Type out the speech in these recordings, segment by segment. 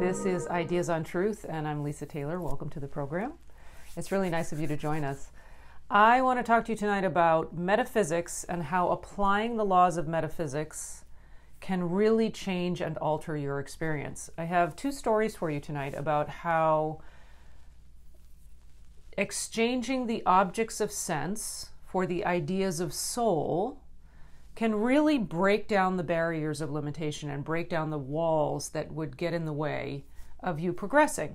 This is Ideas on Truth, and I'm Lisa Taylor. Welcome to the program. It's really nice of you to join us. I want to talk to you tonight about metaphysics and how applying the laws of metaphysics can really change and alter your experience. I have two stories for you tonight about how exchanging the objects of sense for the ideas of soul can really break down the barriers of limitation and break down the walls that would get in the way of you progressing.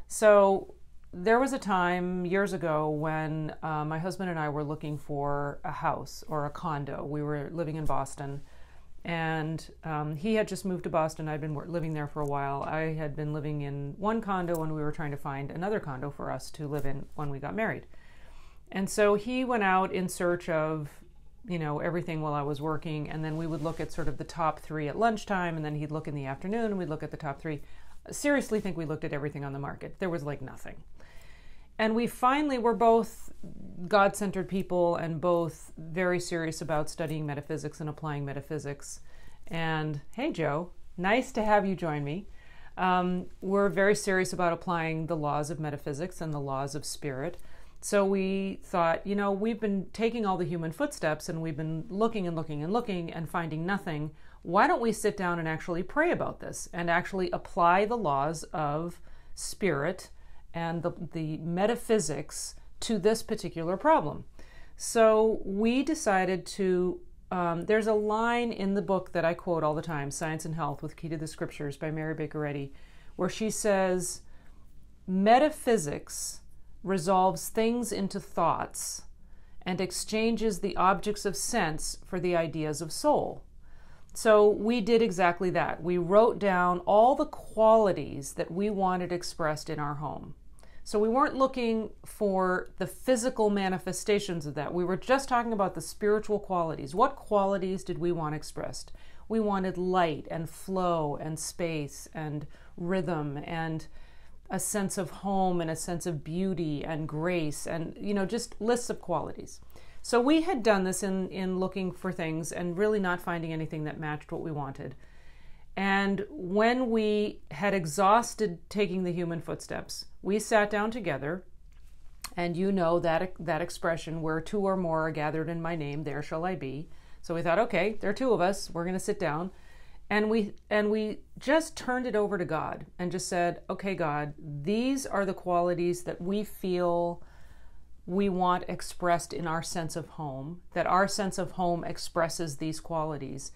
So there was a time years ago when my husband and I were looking for a house or a condo. We were living in Boston, and he had just moved to Boston. I'd been living there for a while. I had been living in one condo, and we were trying to find another condo for us to live in when we got married. And so he went out in search of everything while I was working, and then we would look at sort of the top three at lunchtime, and then he'd look in the afternoon and we'd look at the top three. I seriously think we looked at everything on the market. There was like nothing. And we finally were both God-centered people and both very serious about studying metaphysics and applying metaphysics. And hey, Joe, nice to have you join me. We're very serious about applying the laws of metaphysics and the laws of spirit. So we thought, we've been taking all the human footsteps and we've been looking and looking and looking and finding nothing. Why don't we sit down and actually pray about this and actually apply the laws of spirit and the metaphysics to this particular problem? So we decided to, there's a line in the book that I quote all the time, Science and Health with Key to the Scriptures by Mary Baker Eddy, where she says, metaphysics resolves things into thoughts and exchanges the objects of sense for the ideas of soul. So we did exactly that. We wrote down all the qualities that we wanted expressed in our home. So we weren't looking for the physical manifestations of that. We were just talking about the spiritual qualities. What qualities did we want expressed? We wanted light and flow and space and rhythm and a sense of home and a sense of beauty and grace and, just lists of qualities. So we had done this in looking for things and really not finding anything that matched what we wanted. And when we had exhausted taking the human footsteps, we sat down together, and that expression, where two or more are gathered in my name, there shall I be. So we thought, okay, there are two of us, we're going to sit down. And we just turned it over to God and just said, okay, God, these are the qualities that we feel we want expressed in our sense of home, that our sense of home expresses these qualities.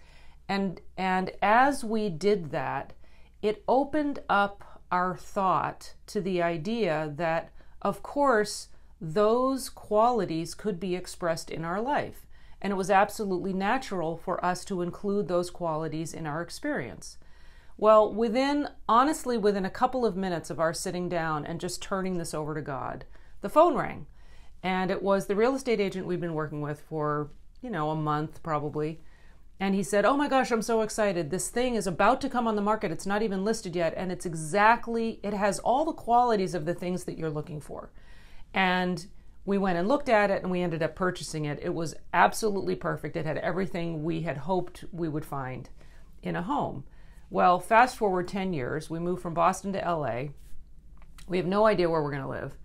And as we did that, it opened up our thought to the idea that, of course, those qualities could be expressed in our life. And it was absolutely natural for us to include those qualities in our experience. Well, within a couple of minutes of our sitting down and just turning this over to God, the phone rang. And it was the real estate agent we'd been working with for, a month probably. And he said, oh my gosh, I'm so excited. This thing is about to come on the market. It's not even listed yet. And it has all the qualities of the things that you're looking for. And we went and looked at it, and we ended up purchasing it. It was absolutely perfect. It had everything we had hoped we would find in a home. Well, fast forward 10 years, we moved from Boston to LA. We have no idea where we're going to live.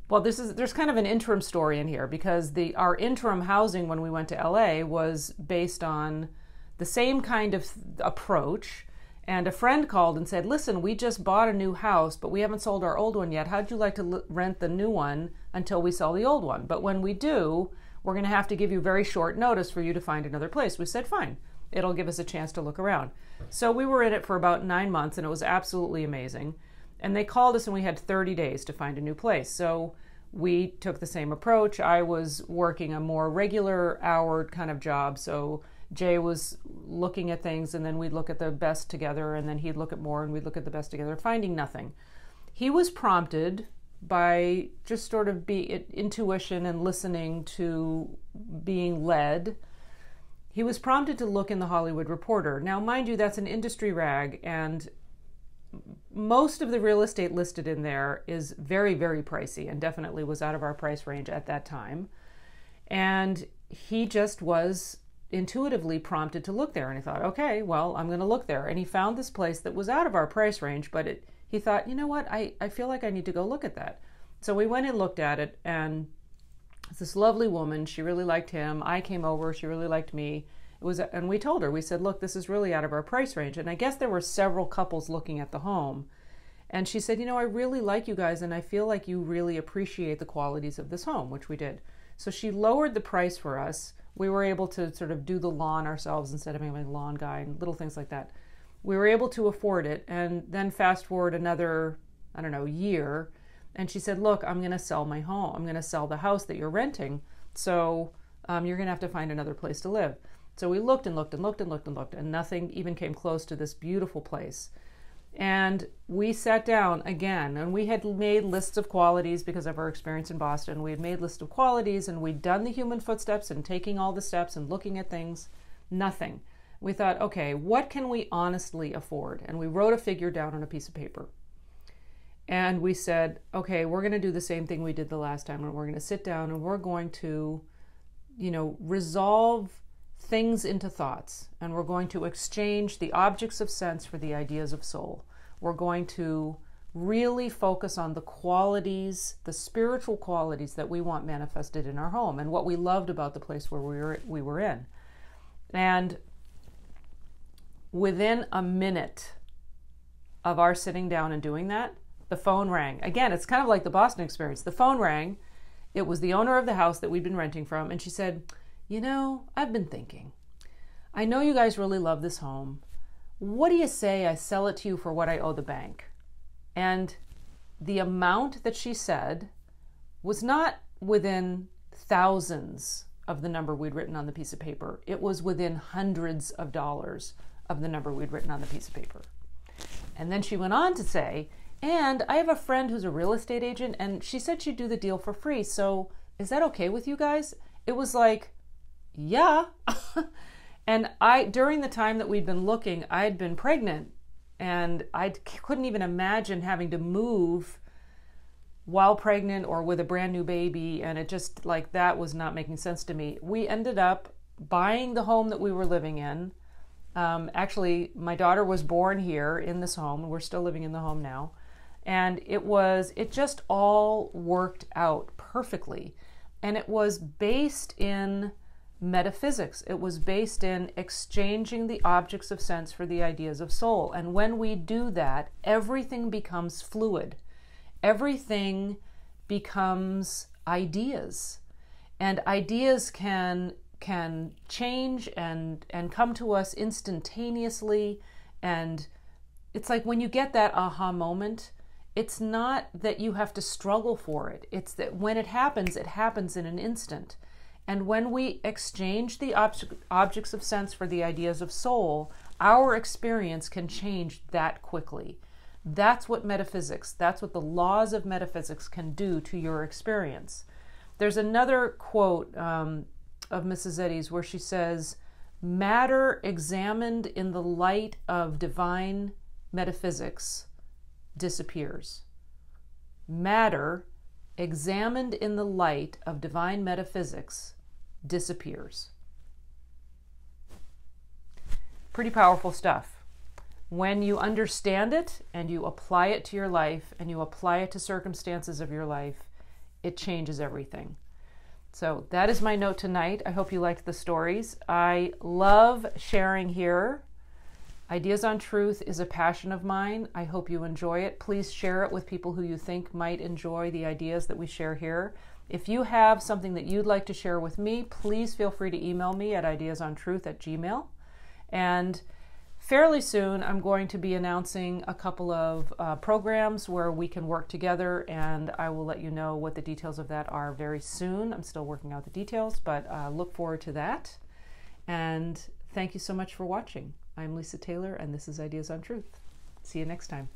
Well, there's kind of an interim story in here, because our interim housing when we went to LA was based on the same kind of approach. And a friend called and said, listen, we just bought a new house, but we haven't sold our old one yet. How'd you like to rent the new one until we sell the old one? But when we do, we're going to have to give you very short notice for you to find another place. We said, fine. It'll give us a chance to look around. So we were in it for about 9 months, and it was absolutely amazing. And they called us, and we had 30 days to find a new place. So we took the same approach. I was working a more regular hour kind of job, so Jay was looking at things, and then we'd look at the best together, and then he'd look at more, and we'd look at the best together, finding nothing. He was prompted by just sort of intuition and listening to being led. He was prompted to look in the Hollywood Reporter. Now, mind you, that's an industry rag, and most of the real estate listed in there is very, very pricey, and definitely was out of our price range at that time. And he just was intuitively prompted to look there, and he thought, okay, well, I'm going to look there. And he found this place that was out of our price range, but he thought, you know what, I feel like I need to go look at that. So we went and looked at it, and this lovely woman, she really liked him. I came over, she really liked me. And we told her, we said, look, this is really out of our price range. And I guess there were several couples looking at the home. And she said, you know, I really like you guys, and I feel like you really appreciate the qualities of this home, which we did. So she lowered the price for us. We were able to sort of do the lawn ourselves instead of having a lawn guy and little things like that. We were able to afford it. And then fast forward another, I don't know, year. And she said, look, I'm going to sell my home. I'm going to sell the house that you're renting. So you're going to have to find another place to live. So we looked and looked and looked and looked and looked, and nothing even came close to this beautiful place. And we sat down again, and we had made lists of qualities because of our experience in Boston. We had made lists of qualities, and we'd done the human footsteps and taking all the steps and looking at things. Nothing. We thought, okay, what can we honestly afford? And we wrote a figure down on a piece of paper. And we said, okay, we're going to do the same thing we did the last time, and we're going to sit down and we're going to, you know, resolve things into thoughts, and we're going to exchange the objects of sense for the ideas of soul. We're going to really focus on the qualities, the spiritual qualities that we want manifested in our home and what we loved about the place where we were in. And within a minute of our sitting down and doing that, the phone rang. Again, it's kind of like the Boston experience. The phone rang. It was the owner of the house that we'd been renting from, and she said, you know, I've been thinking. I know you guys really love this home. What do you say I sell it to you for what I owe the bank? And the amount that she said was not within thousands of the number we'd written on the piece of paper. It was within hundreds of dollars of the number we'd written on the piece of paper. And then she went on to say, and I have a friend who's a real estate agent, and she said she'd do the deal for free. So is that okay with you guys? It was like, yeah. And during the time that we'd been looking, I'd been pregnant, and I couldn't even imagine having to move while pregnant or with a brand new baby. And it just, like, that was not making sense to me. We ended up buying the home that we were living in. Actually, my daughter was born here in this home, and we're still living in the home now. And it just all worked out perfectly. And it was based in metaphysics. It was based in exchanging the objects of sense for the ideas of soul. And when we do that, everything becomes fluid. Everything becomes ideas. And ideas can change and come to us instantaneously. And it's like when you get that aha moment, it's not that you have to struggle for it. It's that when it happens in an instant. And when we exchange the objects of sense for the ideas of soul, our experience can change that quickly. That's what metaphysics, that's what the laws of metaphysics can do to your experience. There's another quote of Mrs. Eddy's where she says, matter examined in the light of divine metaphysics disappears. Matter examined in the light of divine metaphysics disappears. Pretty powerful stuff. When you understand it and you apply it to your life and you apply it to circumstances of your life, it changes everything. So that is my note tonight. I hope you liked the stories. I love sharing here. Ideas on Truth is a passion of mine. I hope you enjoy it. Please share it with people who you think might enjoy the ideas that we share here. If you have something that you'd like to share with me, please feel free to email me at ideasontruth@gmail.com. And fairly soon, I'm going to be announcing a couple of programs where we can work together, and I will let you know what the details of that are very soon. I'm still working out the details, but look forward to that. And thank you so much for watching. I'm Lisa Taylor, and this is Ideas on Truth. See you next time.